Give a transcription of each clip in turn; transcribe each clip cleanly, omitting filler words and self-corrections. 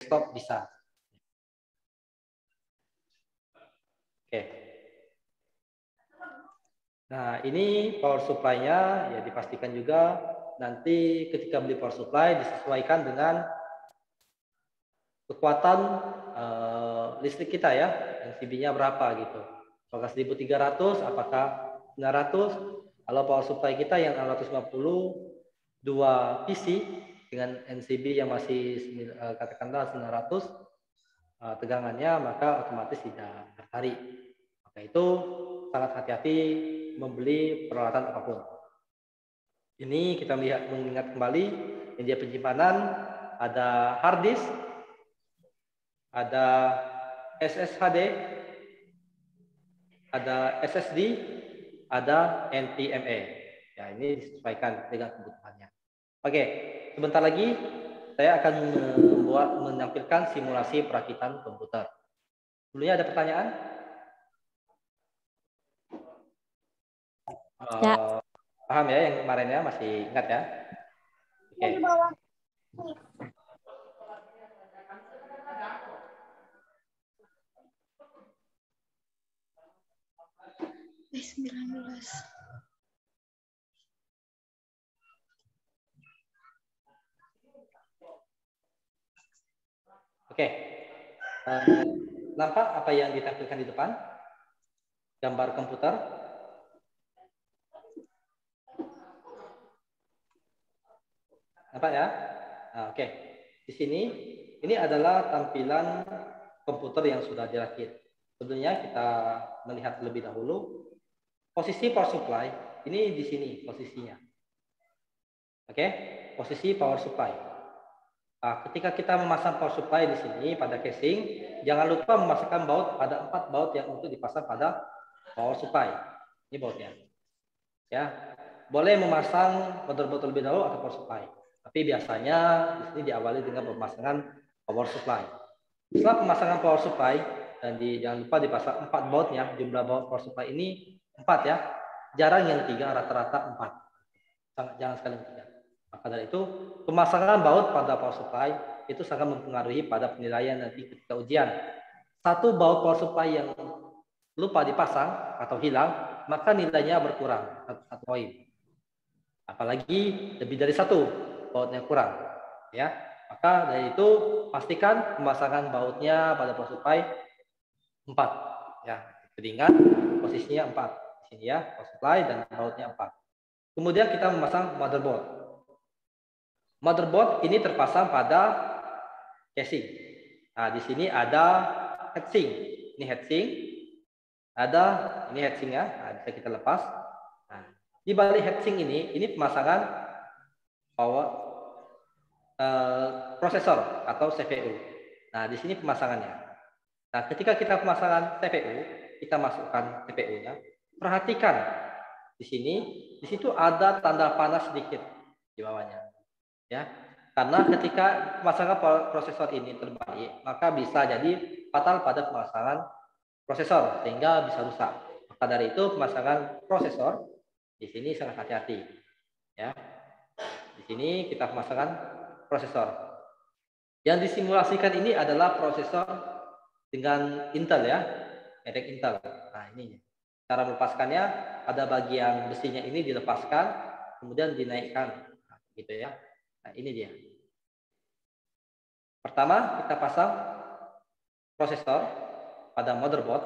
desktop bisa. Oke. Nah, ini power supply-nya ya dipastikan juga nanti ketika beli power supply disesuaikan dengan kekuatan listrik kita ya, NCB-nya berapa gitu. Apakah 1300, apakah 900? Kalau power supply kita yang 650 2 PC dengan NCB yang masih katakanlah 900 tegangannya, maka otomatis tidak tertarik. Maka itu sangat hati-hati membeli peralatan apapun. Ini kita mengingat kembali media penyimpanan, ada hard disk, ada SSHD, ada SSD, ada NVMe. Ya, ini disesuaikan dengan kebutuhannya. Oke, sebentar lagi saya akan menampilkan simulasi perakitan komputer. Sebelumnya ada pertanyaan? Ya. Paham ya yang kemarinnya, masih ingat ya? Oke. Oke. Nampak apa yang ditampilkan di depan? Gambar komputer. Nampak ya? Nah, oke. Di sini ini adalah tampilan komputer yang sudah dirakit. Sebelumnya kita melihat terlebih dahulu posisi power supply. Ini di sini posisinya. Oke, posisi power supply. Nah, ketika kita memasang power supply di sini pada casing, jangan lupa memasangkan baut. Ada 4 baut yang untuk dipasang pada power supply. Ini bautnya. Ya, boleh memasang motherboard terlebih dahulu atau power supply. Tapi biasanya di sini diawali dengan pemasangan power supply. Setelah pemasangan power supply dan jangan lupa dipasang 4 bautnya. Jumlah baut power supply ini 4 ya. Jarang yang 3, rata-rata 4. Jangan sekali 3. Maka dari itu pemasangan baut pada power supply itu sangat mempengaruhi pada penilaian nanti ketika ujian. Satu baut power supply yang lupa dipasang atau hilang, maka nilainya berkurang 1 poin. Apalagi lebih dari 1 bautnya kurang, ya. Maka dari itu pastikan pemasangan bautnya pada power supply 4, ya. Diingat posisinya 4 di sini ya, power supply dan bautnya 4. Kemudian kita memasang motherboard. Motherboard ini terpasang pada casing. Nah, di sini ada heatsink. Ini heatsink. Ada ini heatsinknya. Nah, bisa kita lepas. Nah, di balik heatsink ini pemasangan power prosesor atau CPU. Nah, di sini pemasangannya. Nah, ketika kita pemasangan CPU, kita masukkan CPU-nya. Perhatikan di sini, di situ ada tanda panah sedikit di bawahnya. Ya, karena ketika pemasangan prosesor ini terbalik, maka bisa jadi fatal pada pemasangan prosesor sehingga bisa rusak. Maka dari itu pemasangan prosesor di sini sangat hati-hati. Ya, di sini kita pemasangan prosesor. Yang disimulasikan ini adalah prosesor dengan Intel ya, merek Intel. Nah ini cara melepaskannya, ada bagian besinya ini dilepaskan, kemudian dinaikkan, nah, gitu ya. Nah, ini dia. Pertama, kita pasang prosesor pada motherboard.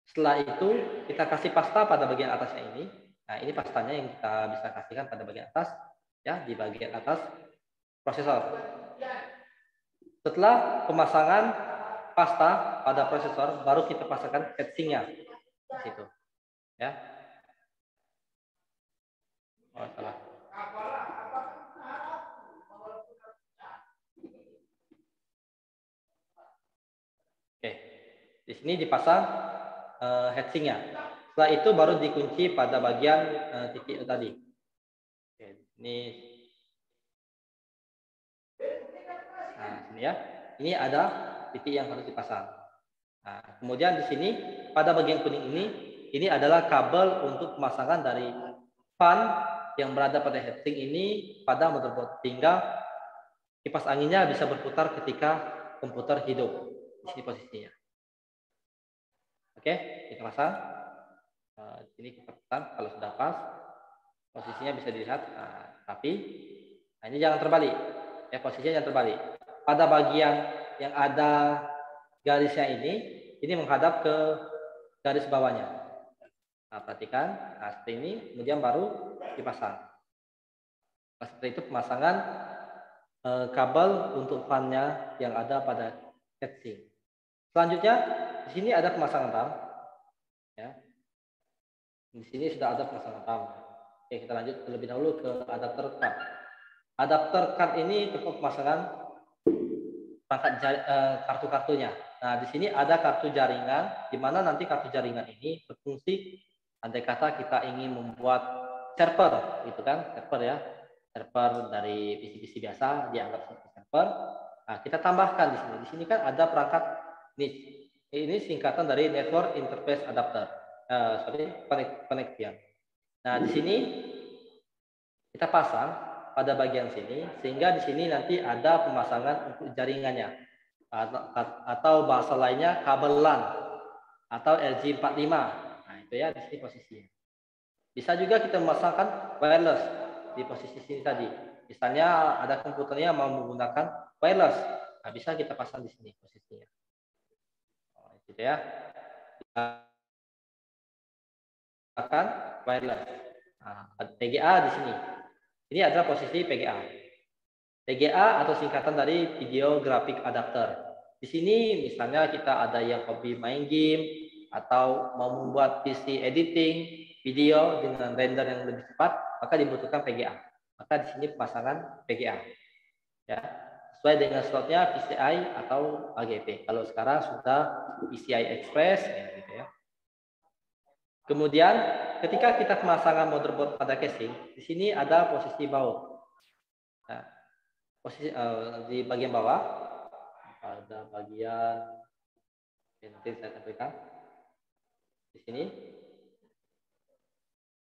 Setelah itu, kita kasih pasta pada bagian atasnya ini. Nah, ini pastanya yang kita bisa kasihkan pada bagian atas, ya, di bagian atas prosesor. Setelah pemasangan pasta pada prosesor, baru kita pasangkan heatsinknya di situ, ya. Oh, salah. Oke, di sini dipasang heatsinknya. Setelah itu baru dikunci pada bagian titik tadi. Oke, ini, nah sini ya. Ini ada titik yang harus dipasang. Nah, kemudian di sini pada bagian kuning ini adalah kabel untuk pemasangan dari fan yang berada pada heatsink ini pada motherboard, sehingga kipas anginnya bisa berputar ketika komputer hidup. Di sini posisinya. Oke, kita pasang. Ini kita pasang. Kalau sudah pas, posisinya bisa dilihat. Tapi ini jangan terbalik. Ya, posisinya jangan terbalik. Pada bagian yang ada garisnya ini menghadap ke garis bawahnya. Nah, perhatikan. Nah, seperti ini, kemudian baru dipasang. Nah, seperti itu pemasangan kabel untuk fan-nya yang ada pada heatsink. Selanjutnya, di sini ada pemasangan RAM. Ya. Di sini sudah ada pemasangan RAM. Oke, kita lanjut terlebih dahulu ke adapter card. Adapter card ini untuk pemasangan perangkat kartu-kartunya. Nah, di sini ada kartu jaringan, di mana nanti kartu jaringan ini berfungsi andai kata kita ingin membuat server, gitu kan, server ya, server dari PC-PC biasa dianggap seperti server. Nah, kita tambahkan di sini. Di sini kan ada perangkat NIC. Ini singkatan dari Network Interface Adapter. Pengertian. Nah, di sini kita pasang pada bagian sini, sehingga di sini nanti ada pemasangan untuk jaringannya, atau bahasa lainnya kabel LAN atau RJ45. Nah, itu ya di sini posisinya. Bisa juga kita memasangkan wireless di posisi sini tadi. Misalnya ada komputernya mau menggunakan wireless, nah, bisa kita pasang di sini posisinya. Gitu ya. Akan wireless. Nah, PGA di sini. Ini adalah posisi PGA. PGA atau singkatan dari Video Graphic Adapter. Di sini misalnya kita ada yang hobi main game atau mau membuat PC editing video dengan render yang lebih cepat, maka dibutuhkan PGA. Maka di sini pemasangan PGA. Ya, sesuai dengan slotnya PCI atau AGP. Kalau sekarang sudah PCI Express, ya, gitu ya. Kemudian ketika kita pemasangan motherboard pada casing, di sini ada posisi baut. Nah, posisi di bagian bawah ada bagian nanti saya tampilkan di sini.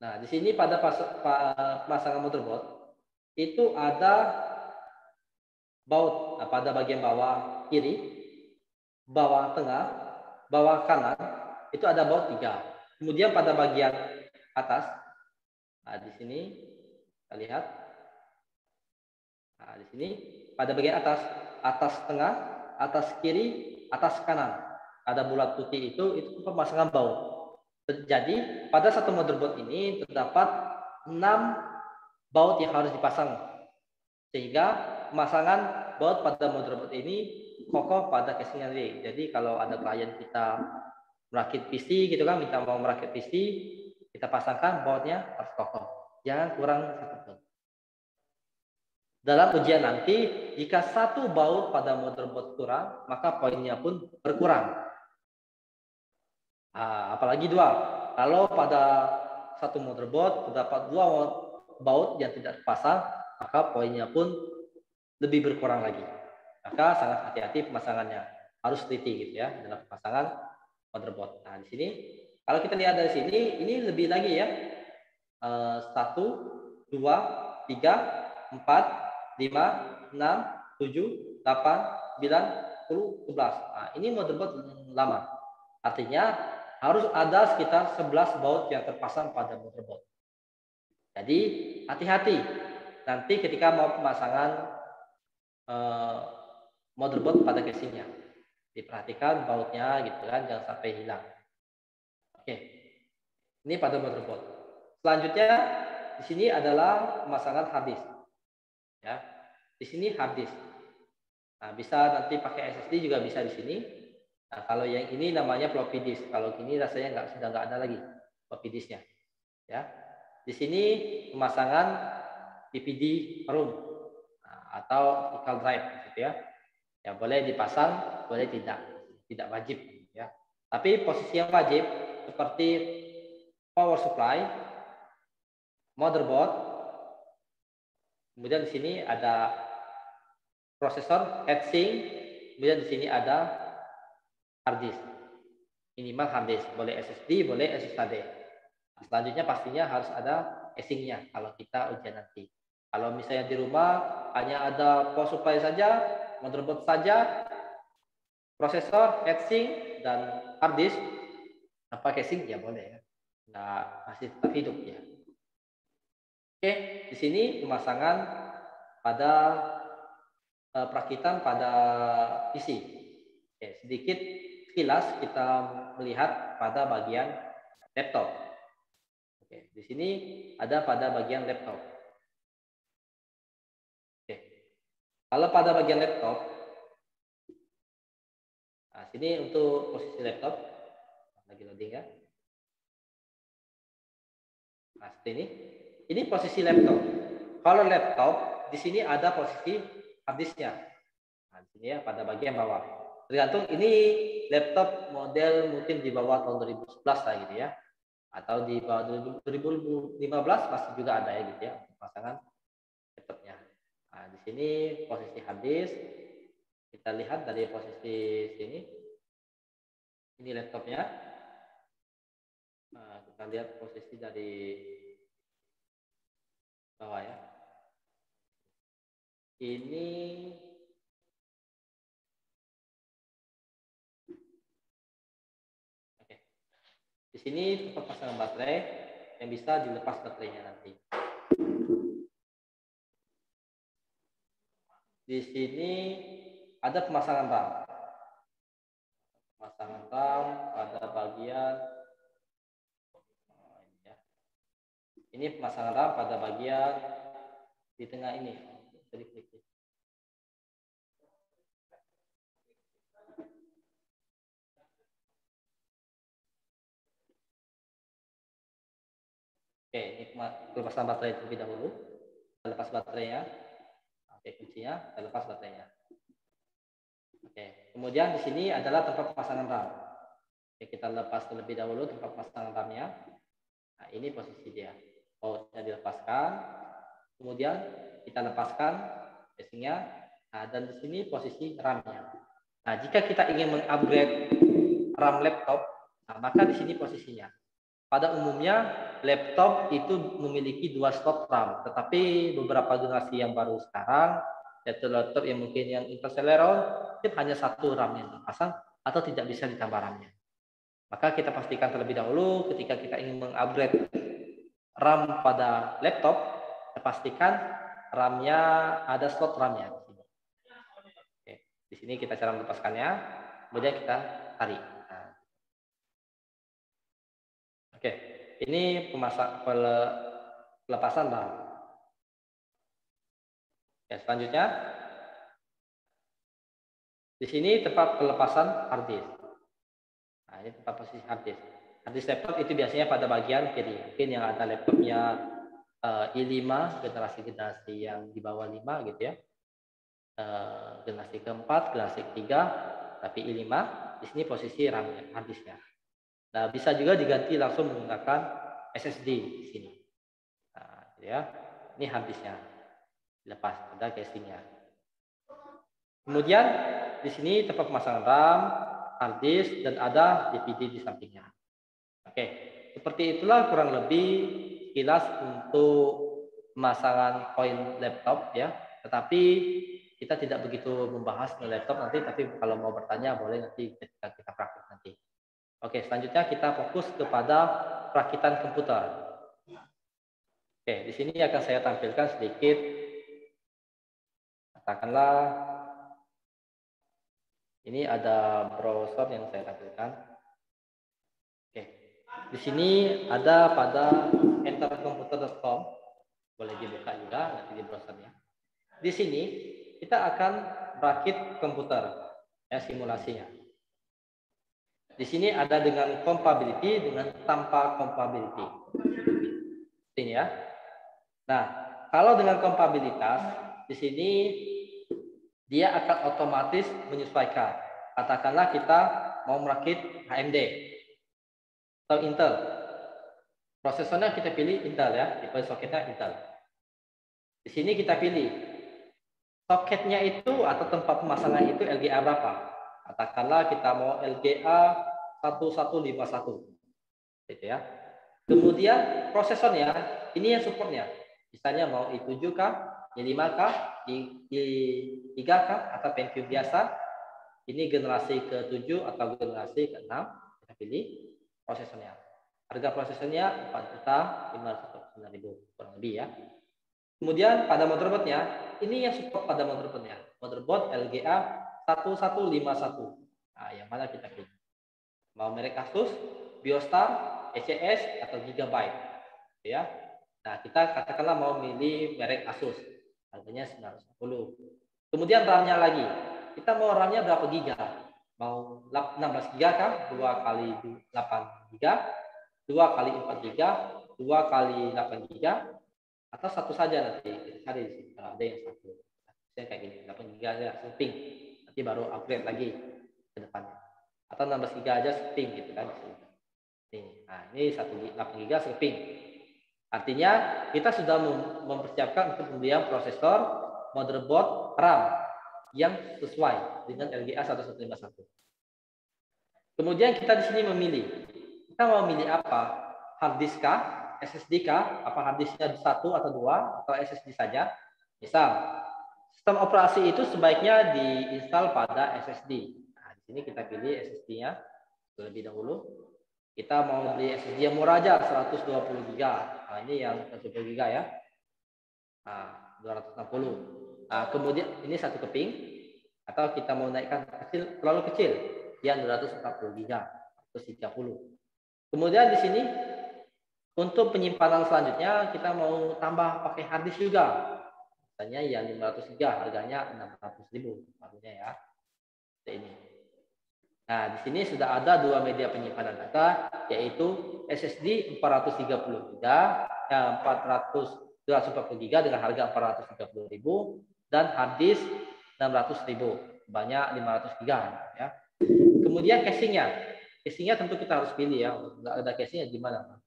Nah, di sini pada pemasangan motherboard itu ada baut. Nah, pada bagian bawah kiri, bawah tengah, bawah kanan itu ada baut 3. Kemudian pada bagian atas, nah di sini kita lihat, nah di sini pada bagian atas, atas tengah, atas kiri, atas kanan ada bulat putih itu pemasangan baut. Jadi pada satu motherboard ini terdapat 6 baut yang harus dipasang, sehingga pemasangan baut pada motherboard ini kokoh pada casingnya sendiri. Jadi kalau ada klien kita merakit PC gitu kan, minta mau merakit PC, kita pasangkan bautnya harus kokoh, jangan kurang satu. Dalam ujian nanti, jika satu baut pada motherboard kurang, maka poinnya pun berkurang. Apalagi 2. Kalau pada satu motherboard terdapat 2 baut yang tidak terpasang, maka poinnya pun lebih berkurang lagi. Maka sangat hati-hati pemasangannya, harus teliti gitu ya dalam pemasangan motherboard. Nah, di sini kalau kita lihat dari sini, ini lebih lagi ya. 1, 2, 3, 4, 5, 6, 7, 8, 9, 10, 11. Nah, ini motherboard lama. Artinya harus ada sekitar 11 baut yang terpasang pada motherboard. Jadi hati-hati nanti ketika mau pemasangan motherboard pada casingnya. Diperhatikan bautnya gitu kan, jangan sampai hilang. Oke. Ini pada motherboard. Selanjutnya di sini adalah pemasangan hard disk. Ya. Di sini hard disk. Nah, bisa nanti pakai SSD juga bisa di sini. Nah, kalau yang ini namanya floppy disk. Kalau ini rasanya sudah nggak ada lagi floppy disknya. Ya. Di sini pemasangan DVD ROM atau optical drive gitu ya. Ya boleh dipasang, boleh tidak wajib ya. Tapi posisi yang wajib seperti power supply, motherboard, kemudian di sini ada prosesor, heatsink, kemudian di sini ada hard disk. Minimal hard disk, boleh SSD, boleh SSD. Nah, selanjutnya pastinya harus ada casingnya kalau kita ujian nanti. Kalau misalnya di rumah hanya ada power supply saja, motherboard saja, prosesor, heatsink, dan hard disk, tanpa casing ya boleh ya. Nah, masih tetap hidup ya. Oke, di sini pemasangan pada perakitan pada PC. Oke, sedikit sekilas kita melihat pada bagian laptop. Oke, di sini ada pada bagian laptop. Oke, kalau pada bagian laptop, nah sini untuk posisi laptop, lagi loading ya. Nah, seperti ini. Ini posisi laptop. Kalau laptop, di sini ada posisi hard disknya. Nah, di sini ya pada bagian bawah. Tergantung ini laptop model mungkin di bawah tahun 2011 lah gitu ya. Atau di bawah 2015 masih juga ada ya gitu ya pasangan laptopnya. Nah, di sini posisi hard disk. Kita lihat dari posisi sini. Ini laptopnya. Nah, kita lihat posisi dari bawah ya. Ini oke. Di sini tempat pasangan baterai yang bisa dilepas baterainya nanti. Di sini ada pemasangan RAM. Pemasangan RAM pada bagian ini pemasangan RAM pada bagian di tengah ini. Klik. Oke, ini pelepasan baterai terlebih dahulu. Kita lepas baterainya. Oke, kuncinya, kita lepas baterainya. Oke, kemudian di sini adalah tempat pemasangan RAM. Oke, kita lepas terlebih dahulu tempat pemasangan RAM-nya. Nah, ini posisi dia. Bautnya dilepaskan. Kemudian kita lepaskan casingnya. Nah, dan di sini posisi RAM-nya. Nah, jika kita ingin mengupgrade RAM laptop, nah, maka di sini posisinya. Pada umumnya laptop itu memiliki 2 slot RAM, tetapi beberapa generasi yang baru sekarang, yaitu laptop yang mungkin yang Intel Celeron, itu hanya 1 RAM yang dipasang atau tidak bisa ditambah RAM-nya. Maka kita pastikan terlebih dahulu ketika kita ingin mengupgrade RAM pada laptop, kita pastikan RAM-nya ada slot RAM-nya di sini. Oke, di sini kita cara melepaskannya, kemudian kita tarik. Nah. Oke, ini pelepasan RAM. Ya, selanjutnya di sini tempat pelepasan hard disk. Nah, ini tempat posisi hard disk. Hard disk laptop itu biasanya pada bagian kiri. Mungkin yang ada laptopnya i5, generasi-generasi yang di bawah 5 gitu ya. Generasi keempat, generasi ketiga, tapi i5, di sini posisi RAM hard disknya. Nah, bisa juga diganti langsung menggunakan SSD di sini. Nah, gitu ya. Ini hard disknya. Lepas, ada casingnya. Kemudian di sini tempat pemasangan RAM, hard disk, dan ada DVD di sampingnya. Oke, seperti itulah kurang lebih sekilas untuk pemasangan poin laptop ya. Tetapi kita tidak begitu membahas laptop nanti, tapi kalau mau bertanya boleh nanti ketika kita praktik nanti. Oke, selanjutnya kita fokus kepada perakitan komputer. Oke, di sini akan saya tampilkan sedikit. Katakanlah ini ada browser yang saya tampilkan. Oke, di sini ada pada entercomputer.com, boleh dibuka juga nanti di browsernya. Di sini kita akan merakit komputer, ya simulasinya. Di sini ada dengan compatibility, dengan tanpa compatibility. Ini ya. Nah, kalau dengan kompatibilitas, di sini dia akan otomatis menyesuaikan. Katakanlah kita mau merakit AMD atau Intel. Prosesornya kita pilih Intel ya, tipe soketnya Intel. Di sini kita pilih soketnya itu atau tempat pemasangan itu LGA berapa. Katakanlah kita mau LGA 1151 gitu ya. Kemudian prosesornya ini yang supportnya. Di Misalnya mau i7 kah, i5 kah, i3 kah, atau Pentium biasa. Ini generasi ke-7 atau generasi ke-6. Kita pilih prosesornya. Harga prosesornya 4.549.000 kurang lebih ya. Kemudian pada motherboardnya, ini yang support pada motherboardnya. Motherboard LGA 1151. Nah, yang mana kita pilih? Mau merek Asus, Biostar, ECS, atau Gigabyte. Ya. Nah, kita katakanlah mau milih merek Asus. Harganya 910. Kemudian RAM-nya lagi. Kita mau RAM-nya berapa giga? Mau 16 giga kah? 2 kali 8 giga, 2 kali 4 giga, 2 kali 8 giga, atau satu saja nanti kita cari di sini. Kalau ada yang satu, saya kayak gini, 8 giga aja setting, nanti baru upgrade lagi ke depannya. Atau 16 giga aja setting gitu kan. Nah, ini 8 giga setting. Artinya kita sudah mempersiapkan untuk pembelian prosesor, motherboard, RAM yang sesuai dengan LGA 1151. Kemudian kita di sini memilih. Kita mau memilih apa? Hard disk kah? SSD kah? Apa hard disknya 1 atau 2 atau SSD saja? Misal, sistem operasi itu sebaiknya diinstal pada SSD. Nah, di sini kita pilih SSD-nya terlebih dahulu. Kita mau beli SSD yang murah aja 120 GB. Nah, ini yang 120 GB ya. Nah, 260. Nah, kemudian ini satu keping, atau kita mau naikkan kecil, terlalu kecil, yang 240 GB, 130. Kemudian di sini untuk penyimpanan selanjutnya kita mau tambah pakai hard disk juga. Misalnya yang 500 GB harganya 600.000 harganya ya. Seperti ini. Nah, di sini sudah ada dua media penyimpanan data, yaitu SSD 430 GB, 240 GB dengan harga 430.000, dan hard disk 600.000, banyak 500 GB ya. Kemudian casingnya tentu kita harus pilih ya. Nggak ada casingnya gimana?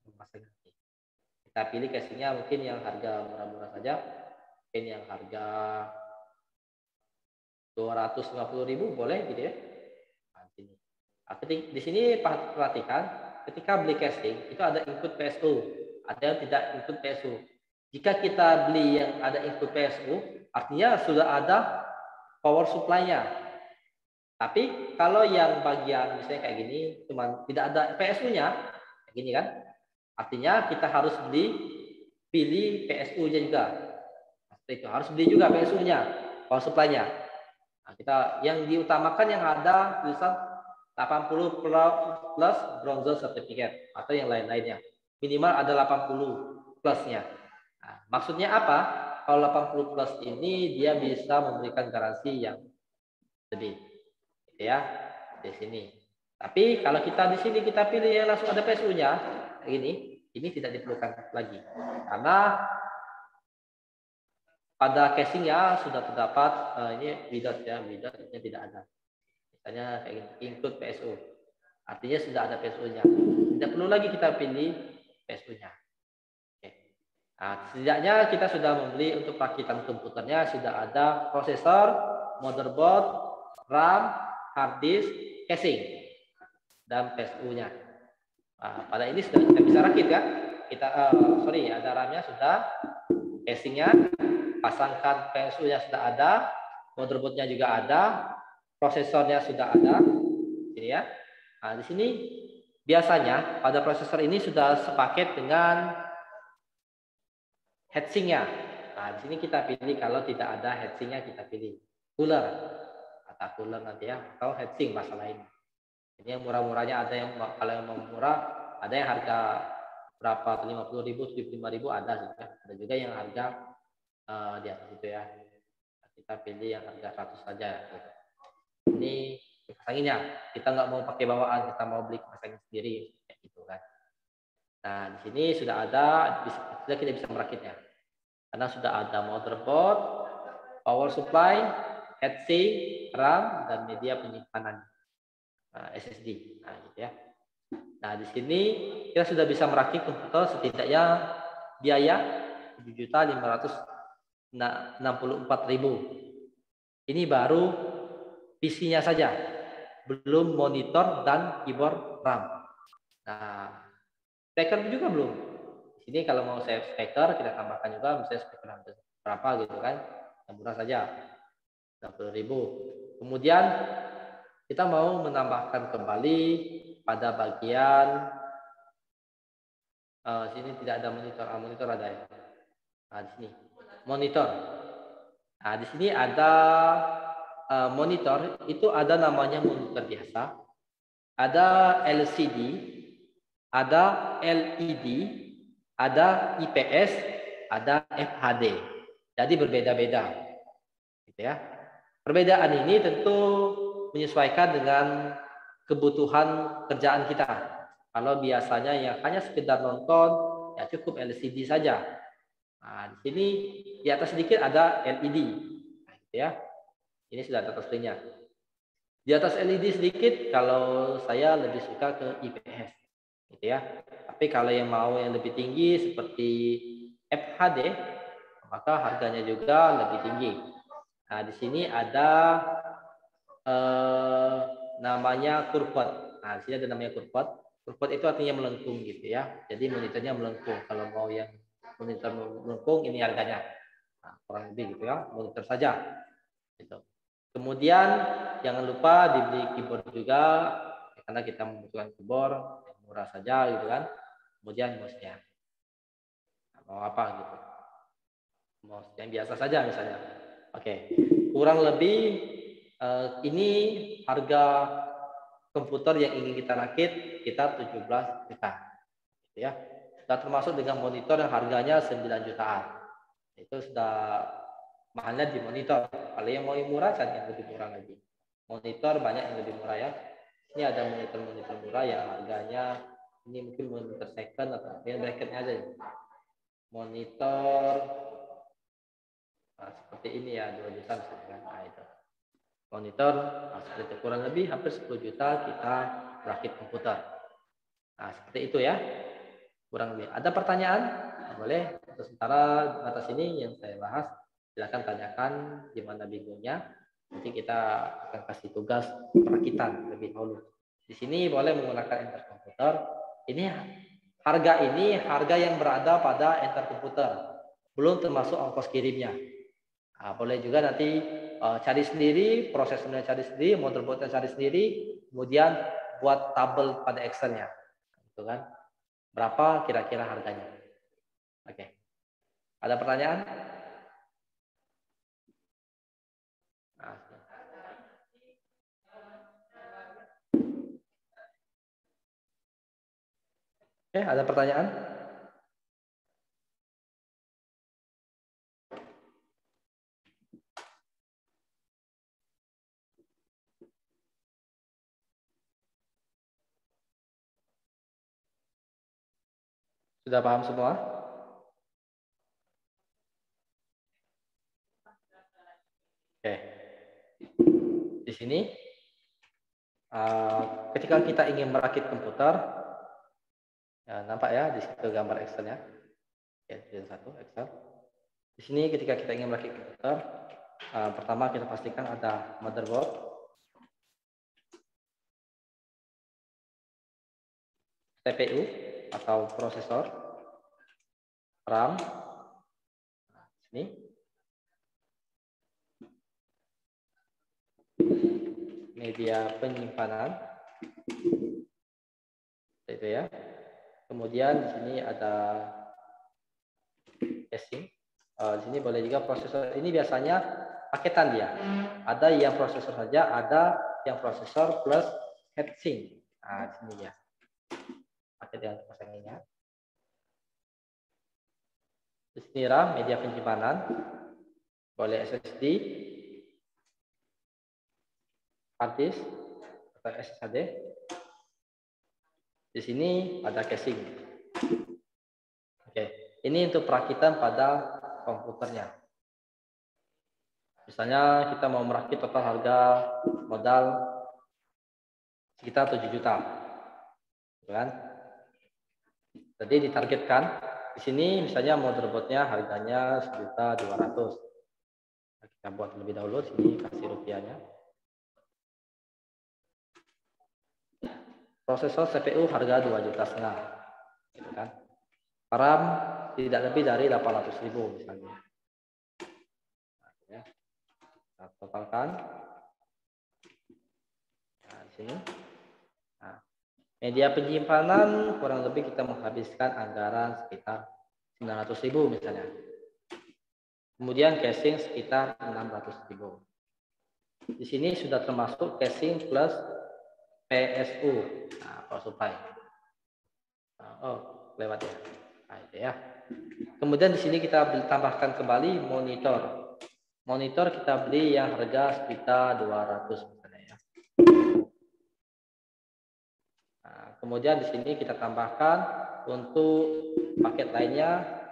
Kita pilih casingnya mungkin yang harga murah-murah saja, mungkin yang harga 250.000 boleh gitu ya. Di sini perhatikan, ketika beli casing itu ada input PSU, ada yang tidak input PSU. Jika kita beli yang ada input PSU, artinya sudah ada power supply-nya. Tapi kalau yang bagian misalnya kayak gini, cuman tidak ada PSU-nya, kayak gini kan, artinya kita harus pilih PSU-nya juga. Seperti itu, harus beli juga PSU-nya, power supply-nya. Nah, kita yang diutamakan yang ada tulisan 80 plus bronze certificate atau yang lain-lainnya. Minimal ada 80 plusnya. Nah, maksudnya apa? Kalau 80 plus ini dia bisa memberikan garansi yang lebih, gitu ya, di sini. Tapi kalau kita di sini kita pilih yang langsung ada PSU-nya, ini tidak diperlukan lagi karena pada casingnya sudah terdapat ini without-nya tidak ada. Misalnya kayak gini, include PSU. Artinya sudah ada PSU-nya. Tidak perlu lagi kita pilih PSU-nya. Oke. Nah, setidaknya kita sudah membeli untuk rakitan komputernya, sudah ada prosesor, motherboard, RAM, hard disk, casing, dan PSU-nya. Nah, pada ini sudah kita bisa rakit kan? Ada RAM-nya sudah, casing-nya, pasangkan PSU-nya sudah ada, motherboard-nya juga ada, prosesornya sudah ada, ini ya. Nah, di sini biasanya pada prosesor ini sudah sepaket dengan heatsink-nya. Nah, di sini kita pilih, kalau tidak ada heatsink-nya kita pilih cooler, atau cooler nanti ya, atau heatsink bahasa lain. Ini yang murah-murahnya ada yang, kalau yang mau murah ada yang harga berapa, 50.000, 75.000 ada juga. Ada juga yang harga di atas itu ya. Kita pilih yang harga 100 saja. Gitu. Ini kipas kita nggak mau pakai bawaan, kita mau beli kipas angin sendiri kayak gitu kan. Nah, di sini sudah ada, sudah kita bisa merakitnya karena sudah ada motherboard, power supply, heatsink, RAM, dan media penyimpanan SSD. Nah, gitu ya. Nah, di sini kita sudah bisa merakit komputer setidaknya biaya 7.564.000. Ini baru PC-nya saja, belum monitor dan keyboard RAM. Nah, speaker juga belum. Di sini kalau mau save speaker kita tambahkan juga misalnya speaker berapa gitu kan, yang murah saja 60.000. Kemudian kita mau menambahkan kembali pada bagian sini tidak ada monitor, monitor ada ya. Nah, di sini monitor. Nah, di sini ada monitor, itu ada namanya monitor biasa, ada LCD, ada LED, ada IPS, ada FHD. Jadi berbeda-beda, gitu ya. Perbedaan ini tentu menyesuaikan dengan kebutuhan kerjaan kita. Kalau biasanya yang hanya sekedar nonton, ya cukup LCD saja. Nah, di sini di atas sedikit ada LED, nah, gitu ya. Ini sudah ada touchscreen-nya. Di atas LED sedikit, kalau saya lebih suka ke IPS, gitu ya. Tapi kalau yang mau yang lebih tinggi seperti FHD, maka harganya juga lebih tinggi. Nah, di sini ada namanya kurvot. Nah, di sini ada namanya kurvot. Kurvot itu artinya melengkung gitu ya. Jadi monitornya melengkung. Kalau mau yang monitor melengkung, ini harganya. Nah, kurang lebih gitu ya. Monitor saja. Gitu. Kemudian jangan lupa dibeli keyboard juga, karena kita membutuhkan keyboard yang murah saja gitu kan. Kemudian mouse-nya. Nah, mau apa gitu. Mouse yang biasa saja misalnya. Oke. Kurang lebih ini harga komputer yang ingin kita rakit kita 17 juta gitu ya. Sudah termasuk dengan monitor yang harganya 9 jutaan. Itu sudah mahalnya di monitor. Kalau yang mau yang murah kan yang lebih murah lagi. Monitor banyak yang lebih murah ya. Ini ada monitor murah yang harganya ini mungkin monitor second atau yang bracketnya aja. Monitor seperti ini ya 2 juta misalkan. Nah, itu. Monitor seperti kurang lebih hampir 10 juta kita rakit komputer. Nah, seperti itu ya. Kurang lebih. Ada pertanyaan? Nah, boleh. Untuk sementara atas ini yang saya bahas, silakan tanyakan di mana bingungnya. Nanti kita akan kasih tugas perakitan lebih dahulu. Di sini boleh menggunakan enter komputer. Harga yang berada pada enter komputer. Belum termasuk ongkos kirimnya. Nah, boleh juga nanti cari sendiri, prosesornya cari sendiri, motherboardnya cari sendiri, kemudian buat tabel pada Excel-nya. Gitu kan. Berapa kira-kira harganya? Oke. Ada pertanyaan? Nah. Oke, ada pertanyaan? Sudah paham semua? Oke. Di sini, ketika kita ingin merakit komputer, ya, nampak ya di situ gambar Excel-nya. Ya, satu Excel. Di sini ketika kita ingin merakit komputer, pertama kita pastikan ada motherboard, CPU atau prosesor, RAM, ini, media penyimpanan, itu ya. Kemudian di sini ada casing. Di sini boleh juga prosesor. Ini biasanya paketan dia. Ada yang prosesor saja, ada yang prosesor plus heatsink. Nah, di sini ya. Paket yang pasangnya. Di sini RAM, media penyimpanan. Boleh SSD, hard disk atau SSD. Di sini ada casing. Oke, ini untuk perakitan pada komputernya. Misalnya kita mau merakit total harga modal sekitar 7 juta. Kan? Jadi ditargetkan di sini misalnya motherboardnya harganya 1.200.000. Kita buat lebih dahulu sini kasih rupiahnya. Prosesor CPU harga 2,5 juta, gitu kan? RAM tidak lebih dari 800.000 misalnya. Nah, ya. Kita totalkan. Nah, di sini. Nah, media penyimpanan kurang lebih kita menghabiskan anggaran sekitar 900.000 misalnya. Kemudian casing sekitar 600.000. Di sini sudah termasuk casing plus PSU, nah, power supply. Oh, lewat ya. Nah, itu ya. Kemudian di sini kita tambahkan kembali monitor. Monitor kita beli yang harga sekitar 200 misalnya ya. Nah, kemudian di sini kita tambahkan untuk paket lainnya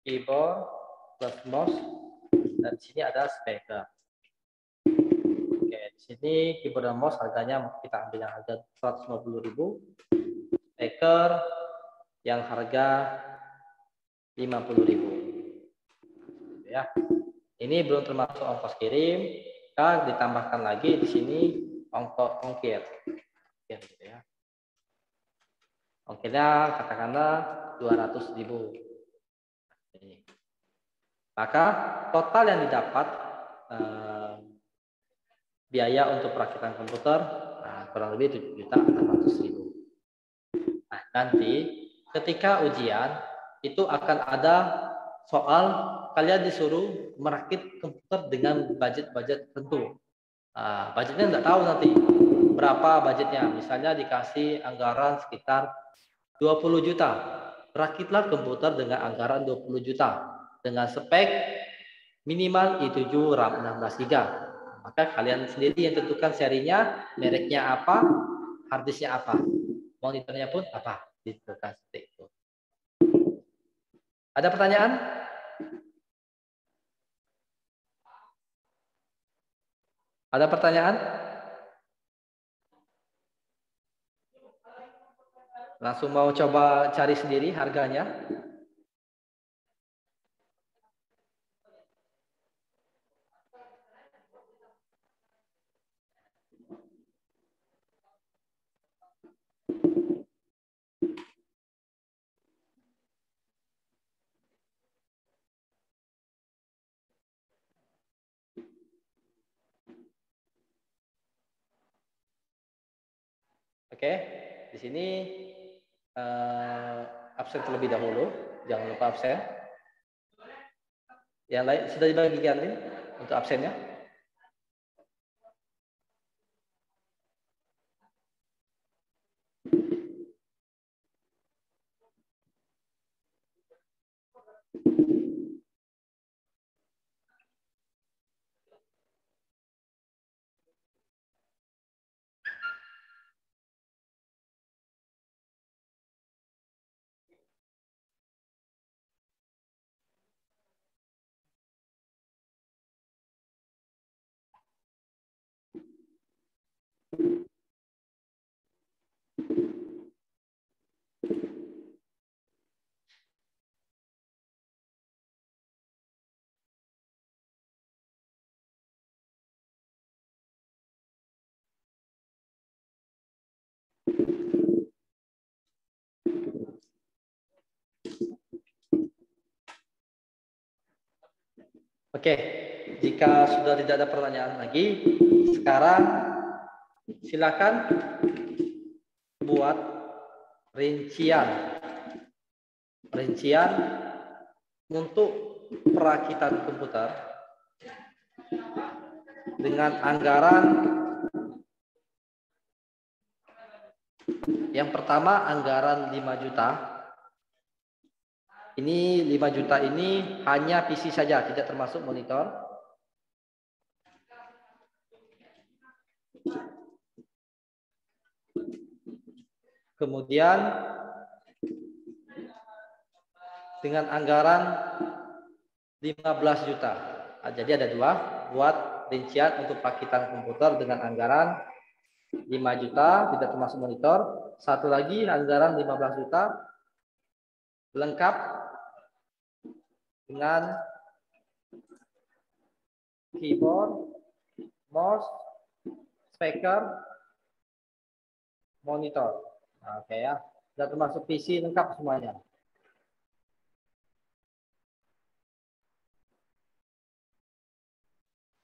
keyboard plus mouse, dan di sini ada speaker. Oke, di sini keyboard dan mouse harganya kita ambil yang harga 150.000, speaker yang harga 50.000. Ya, ini belum termasuk ongkos kirim. Kita ditambahkan lagi di sini ongkir, gitu ya. Ongkirnya katakanlah 200.000. Maka total yang didapat biaya untuk perakitan komputer kurang lebih 7.600.000. Nah, nanti ketika ujian itu akan ada soal kalian disuruh merakit komputer dengan budget tertentu. Budgetnya nggak tahu nanti berapa budgetnya. Misalnya dikasih anggaran sekitar 20 juta. Rakitlah komputer dengan anggaran 20 juta dengan spek minimal i7 RAM 16 GB. Maka kalian sendiri yang tentukan serinya, mereknya apa, harddisknya apa, monitornya pun apa, ditentukan seperti itu. Ada pertanyaan? Ada pertanyaan? Langsung mau coba cari sendiri harganya? Oke, di sini absen terlebih dahulu, jangan lupa absen. Yang lain sudah dibagikan nih untuk absennya? Oke, jika sudah tidak ada pertanyaan lagi, sekarang silakan buat rincian untuk perakitan komputer dengan anggaran yang pertama anggaran 5 juta. Ini 5 juta ini hanya PC saja, tidak termasuk monitor. Kemudian dengan anggaran 15 juta. Jadi ada dua, buat rincian untuk perakitan komputer dengan anggaran 5 juta, tidak termasuk monitor. Satu lagi anggaran 15 juta, lengkap dengan keyboard, mouse, speaker, monitor. Nah, oke ya. Sudah termasuk PC lengkap semuanya.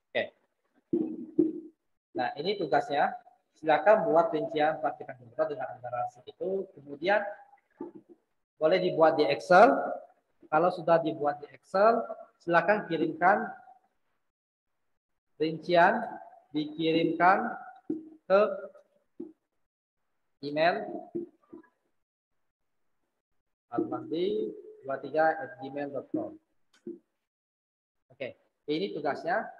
Oke. Nah, ini tugasnya. Silakan buat rincian praktikan komputer dengan antara itu. Kemudian boleh dibuat di Excel. Kalau sudah dibuat di Excel, silakan kirimkan rincian, dikirimkan ke email almahdi23@gmail.com. Oke, ini tugasnya.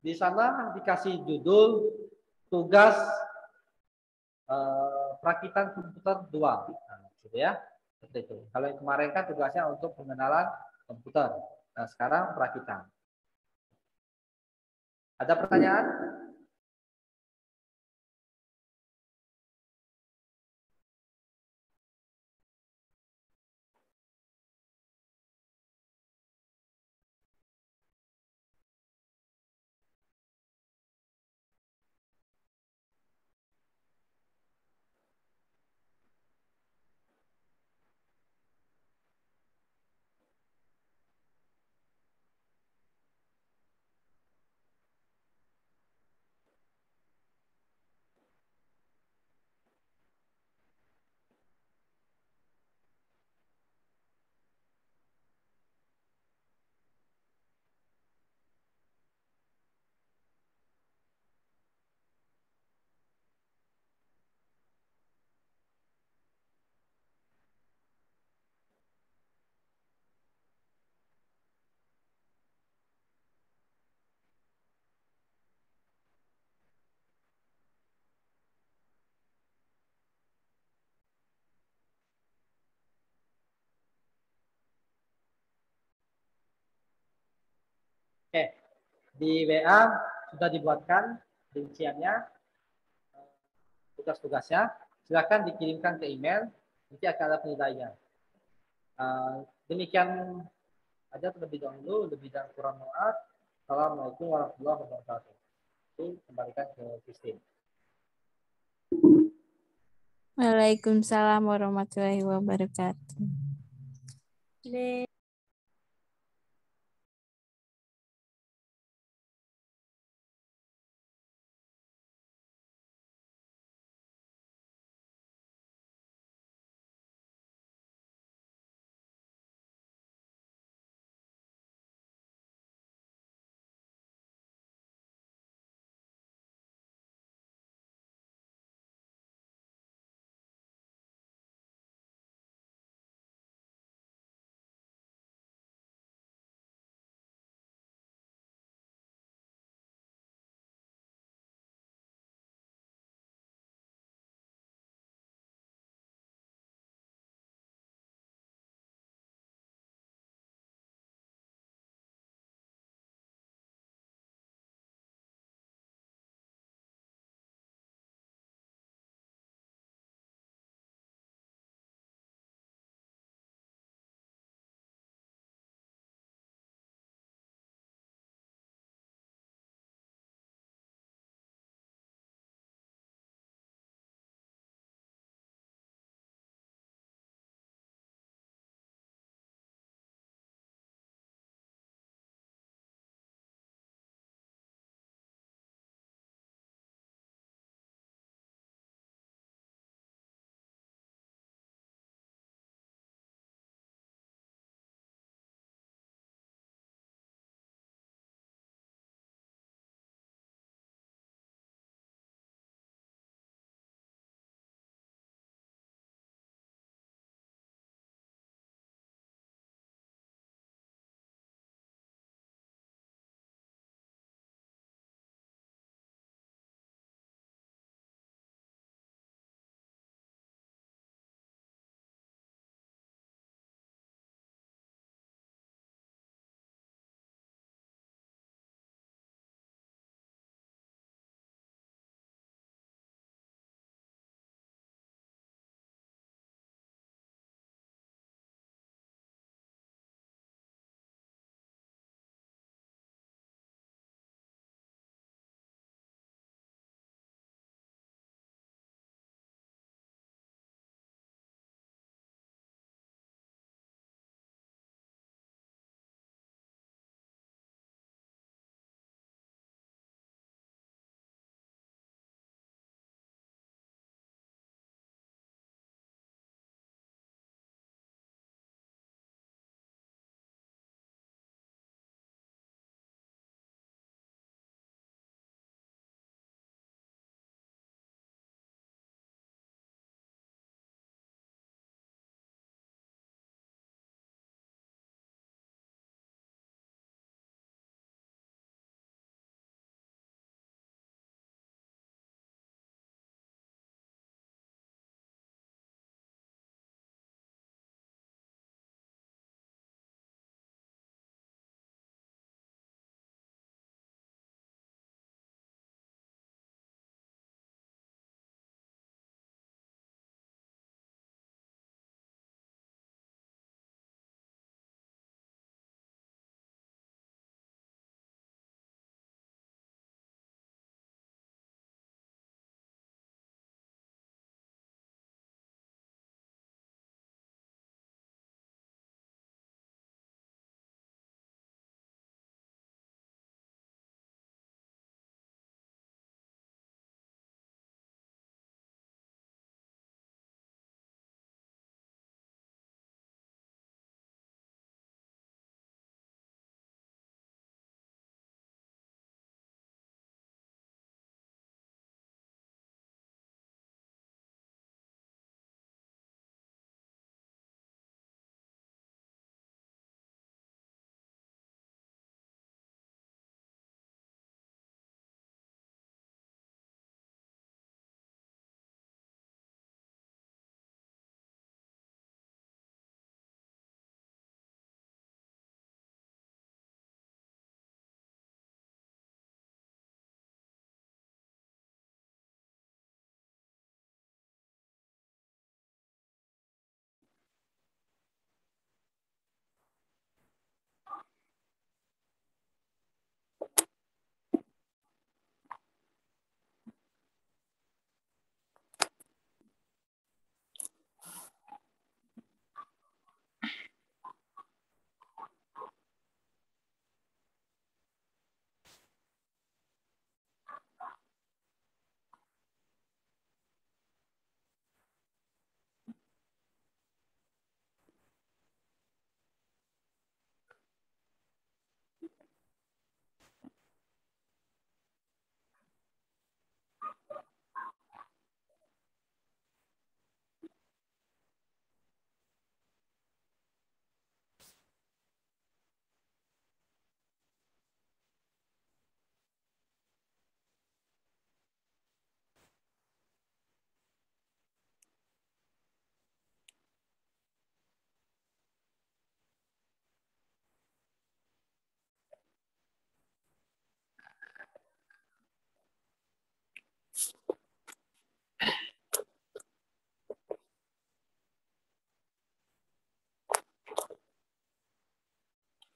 Di sana dikasih judul tugas perakitan komputer 2. Nah, gitu ya. Seperti itu. Kalau yang kemarin kan tugasnya untuk pengenalan komputer. Nah, sekarang perakitan. Ada pertanyaan? Oke, di WA sudah dibuatkan rinciannya, tugas-tugasnya. Silakan dikirimkan ke email, nanti akan ada penilaian. Demikian aja terlebih dahulu, lebih dan kurang maaf. Assalamualaikum warahmatullahi wabarakatuh. Kembalikan ke sistem. Waalaikumsalam warahmatullahi wabarakatuh.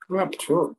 Mabjuk.